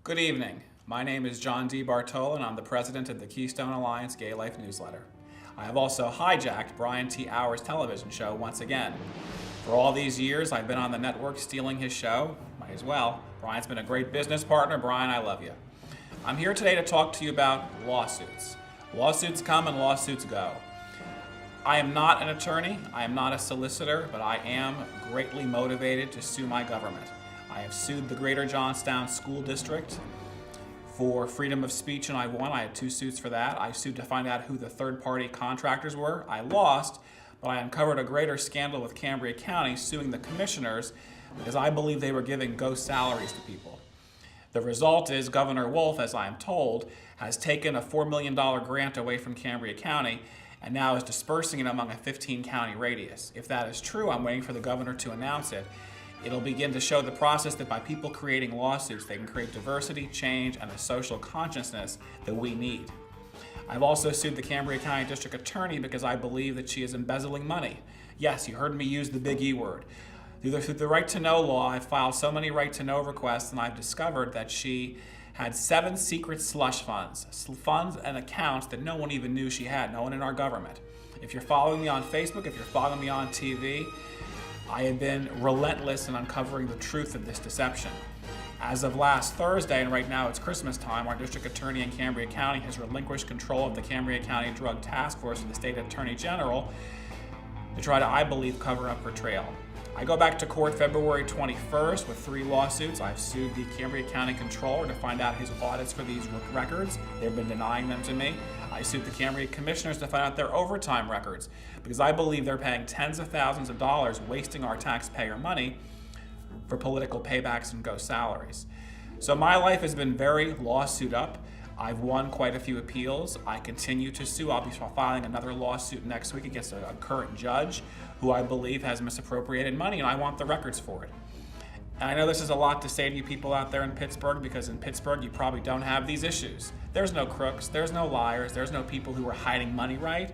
Good evening. My name is John DeBartola, and I'm the president of the Keystone Alliance Gay Life newsletter. I have also hijacked Brian T. Hour's television show once again. For all these years, I've been on the network stealing his show. Might as well. Brian's been a great business partner. Brian, I love you. I'm here today to talk to you about lawsuits. Lawsuits come and lawsuits go. I am not an attorney, I am not a solicitor, but I am greatly motivated to sue my government. I have sued the Greater Johnstown School District for freedom of speech, and I won. I had 2 suits for that. I sued to find out who the third-party contractors were. I lost, but I uncovered a greater scandal with Cambria County suing the commissioners because I believe they were giving ghost salaries to people. The result is Governor Wolf, as I am told, has taken a $4 million grant away from Cambria County and now is dispersing it among a 15-county radius. If that is true, I'm waiting for the governor to announce it. It'll begin to show the process that by people creating lawsuits, they can create diversity, change, and a social consciousness that we need. I've also sued the Cambria County District Attorney because I believe that she is embezzling money. Yes, you heard me use the big E word. Through the Right to Know law, I've filed so many Right to Know requests, and I've discovered that she had 7 secret slush funds, funds and accounts that no one even knew she had, no one in our government. If you're following me on Facebook, if you're following me on TV, I have been relentless in uncovering the truth of this deception. As of last Thursday, and right now it's Christmas time, our district attorney in Cambria County has relinquished control of the Cambria County Drug Task Force of the State Attorney General to try to, I believe, cover up her trail. I go back to court February 21st with 3 lawsuits. I've sued the Cambria County Controller to find out his audits for these records. They've been denying them to me. I sued the Cambria Commissioners to find out their overtime records because I believe they're paying tens of thousands of dollars, wasting our taxpayer money for political paybacks and ghost salaries. So my life has been very lawsuit up. I've won quite a few appeals. I continue to sue. I'll be filing another lawsuit next week against a current judge who I believe has misappropriated money, and I want the records for it. And I know this is a lot to say to you people out there in Pittsburgh, because in Pittsburgh you probably don't have these issues. There's no crooks, there's no liars, there's no people who are hiding money, right?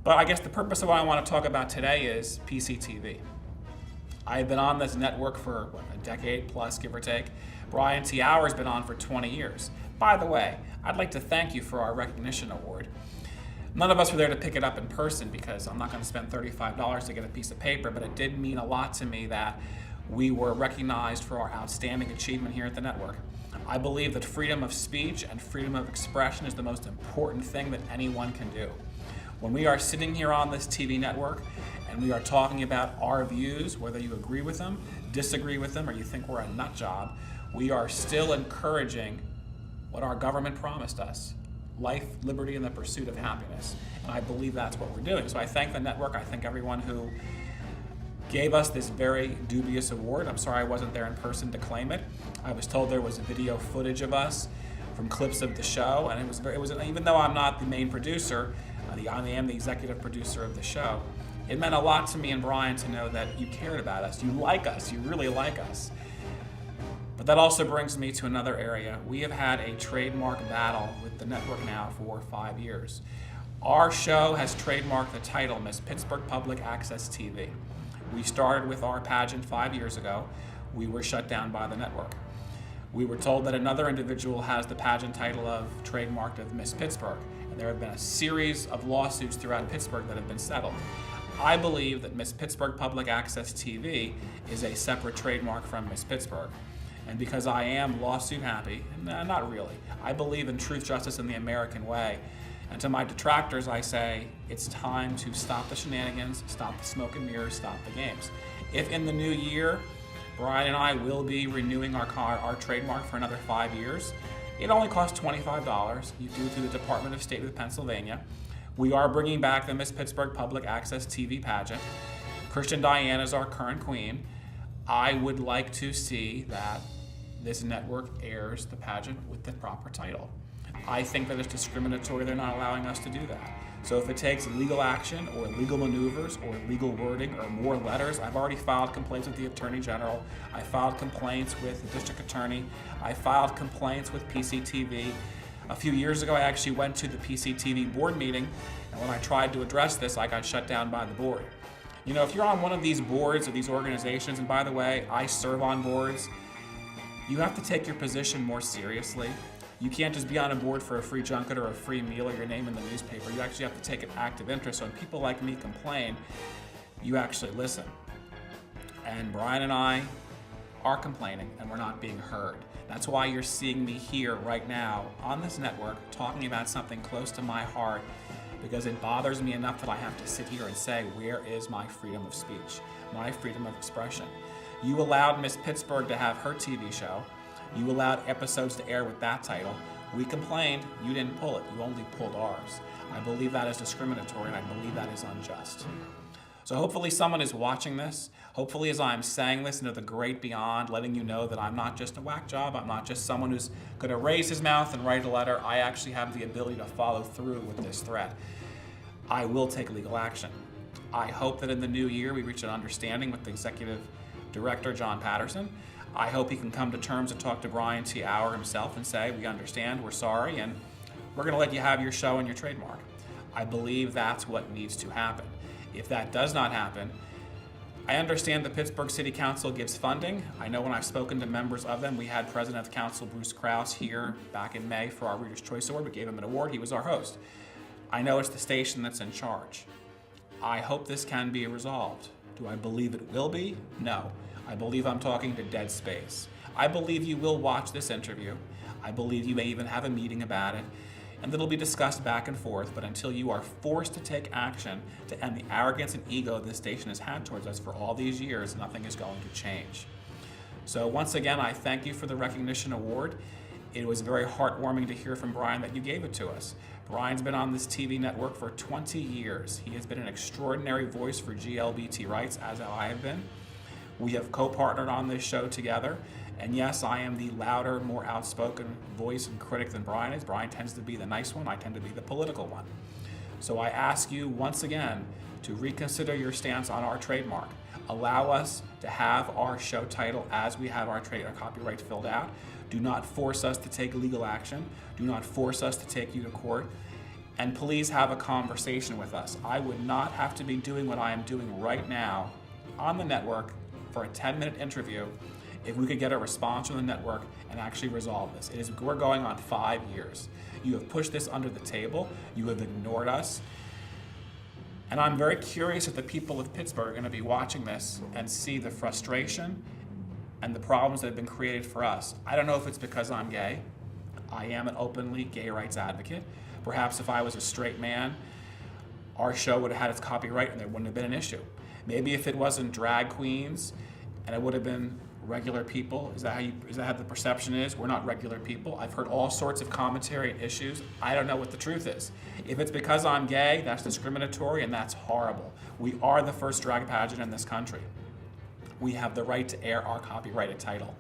But I guess the purpose of what I want to talk about today is PCTV. I've been on this network for a decade plus, give or take. Brian T. Hour's been on for 20 years. By the way, I'd like to thank you for our recognition award. None of us were there to pick it up in person because I'm not going to spend $35 to get a piece of paper, but it did mean a lot to me that we were recognized for our outstanding achievement here at the network. I believe that freedom of speech and freedom of expression is the most important thing that anyone can do. When we are sitting here on this TV network and we are talking about our views, whether you agree with them, disagree with them, or you think we're a nut job, we are still encouraging what our government promised us: life, liberty, and the pursuit of happiness. And I believe that's what we're doing. So I thank the network. I thank everyone who gave us this very dubious award. I'm sorry I wasn't there in person to claim it. I was told there was video footage of us from clips of the show, and it was even though I'm not the main producer, I am the executive producer of the show. It meant a lot to me and Brian to know that you cared about us, you like us, you really like us. But that also brings me to another area. We have had a trademark battle with the network now for 5 years. Our show has trademarked the title Miss Pittsburgh Public Access TV. We started with our pageant 5 years ago. We were shut down by the network. We were told that another individual has the pageant title of trademarked of Miss Pittsburgh, and there have been a series of lawsuits throughout Pittsburgh that have been settled. I believe that Miss Pittsburgh Public Access TV is a separate trademark from Miss Pittsburgh. And because I am lawsuit happy, not really, I believe in truth, justice, and the American way. And to my detractors, I say, it's time to stop the shenanigans, stop the smoke and mirrors, stop the games. If in the new year, Brian and I will be renewing our trademark for another 5 years, it only costs $25. You do it through the Department of State of Pennsylvania. We are bringing back the Miss Pittsburgh Public Access TV pageant. Christian Diane is our current queen. I would like to see that this network airs the pageant with the proper title. I think that it's discriminatory they're not allowing us to do that. So if it takes legal action or legal maneuvers or legal wording or more letters, I've already filed complaints with the Attorney General. I filed complaints with the District Attorney. I filed complaints with PCTV. A few years ago, I actually went to the PCTV board meeting, and when I tried to address this, I got shut down by the board. You know, if you're on one of these boards or these organizations, and by the way, I serve on boards, You have to take your position more seriously. You can't just be on a board for a free junket or a free meal or your name in the newspaper. You actually have to take an active interest. So when people like me complain, you actually listen. And Brian and I are complaining and we're not being heard. That's why you're seeing me here right now on this network talking about something close to my heart, because it bothers me enough that I have to sit here and say, where is my freedom of speech, my freedom of expression? You allowed Miss Pittsburgh to have her TV show. You allowed episodes to air with that title. We complained, you didn't pull it, you only pulled ours. I believe that is discriminatory and I believe that is unjust. So hopefully someone is watching this. Hopefully as I'm saying this into the great beyond, letting you know that I'm not just a whack job, I'm not just someone who's gonna raise his mouth and write a letter. I actually have the ability to follow through with this threat. I will take legal action. I hope that in the new year we reach an understanding with the executive director, John Patterson. I hope he can come to terms and talk to Brian T. Auer himself and say, we understand, we're sorry, and we're gonna let you have your show and your trademark. I believe that's what needs to happen. If that does not happen, I understand the Pittsburgh City Council gives funding. I know when I've spoken to members of them, we had President of the Council Bruce Krause here back in May for our Reader's Choice Award. We gave him an award, he was our host. I know it's the station that's in charge. I hope this can be resolved. Do I believe it will be? No. I believe I'm talking to dead space. I believe you will watch this interview. I believe you may even have a meeting about it, and it'll be discussed back and forth, but until you are forced to take action to end the arrogance and ego this station has had towards us for all these years, nothing is going to change. So once again, I thank you for the recognition award. It was very heartwarming to hear from Brian that you gave it to us. Brian's been on this TV network for 20 years. He has been an extraordinary voice for GLBT rights, as I have been. We have co-partnered on this show together. And yes, I am the louder, more outspoken voice and critic than Brian is. Brian tends to be the nice one. I tend to be the political one. So I ask you once again to reconsider your stance on our trademark. Allow us to have our show title as we have our copyright filled out. Do not force us to take legal action. Do not force us to take you to court. And please have a conversation with us. I would not have to be doing what I am doing right now on the network for a 10-minute interview if we could get a response from the network and actually resolve this. We're going on 5 years. You have pushed this under the table. You have ignored us. And I'm very curious if the people of Pittsburgh are going to be watching this and see the frustration and the problems that have been created for us. I don't know if it's because I'm gay. I am an openly gay rights advocate. Perhaps if I was a straight man, our show would have had its copyright and there wouldn't have been an issue. Maybe if it wasn't drag queens and it would have been regular people. Is that how the perception is? We're not regular people. I've heard all sorts of commentary and issues. I don't know what the truth is. If it's because I'm gay, that's discriminatory and that's horrible. We are the first drag pageant in this country. We have the right to air our copyrighted title.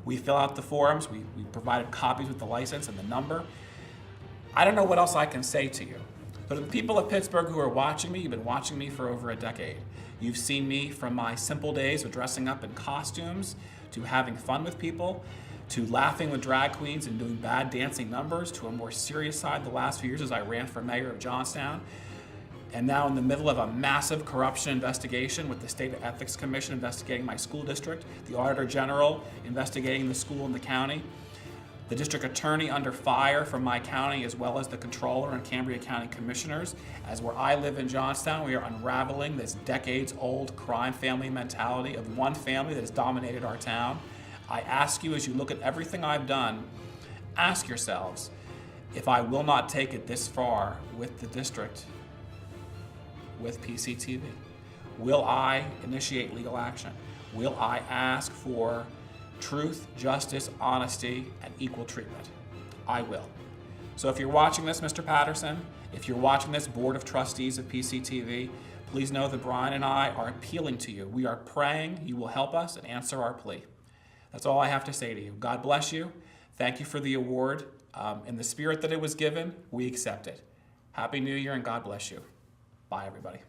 We fill out the forms, we provided copies with the license and the number. I don't know what else I can say to you. But to the people of Pittsburgh who are watching me, you've been watching me for over a decade. You've seen me from my simple days of dressing up in costumes, to having fun with people, to laughing with drag queens and doing bad dancing numbers, to a more serious side the last few years as I ran for mayor of Johnstown. And now in the middle of a massive corruption investigation with the State Ethics Commission investigating my school district, the Auditor General investigating the school and the county, the district attorney under fire from my county, as well as the controller and Cambria County commissioners. As where I live in Johnstown, we are unraveling this decades-old crime family mentality of one family that has dominated our town. I ask you, as you look at everything I've done, ask yourselves, if I will not take it this far with the district, with PCTV, will I initiate legal action? Will I ask for truth, justice, honesty, and equal treatment? I will. So if you're watching this, Mr. Patterson, if you're watching this Board of Trustees of PCTV, please know that Brian and I are appealing to you. We are praying you will help us and answer our plea. That's all I have to say to you. God bless you. Thank you for the award. In the spirit that it was given, we accept it. Happy New Year and God bless you. Bye, everybody.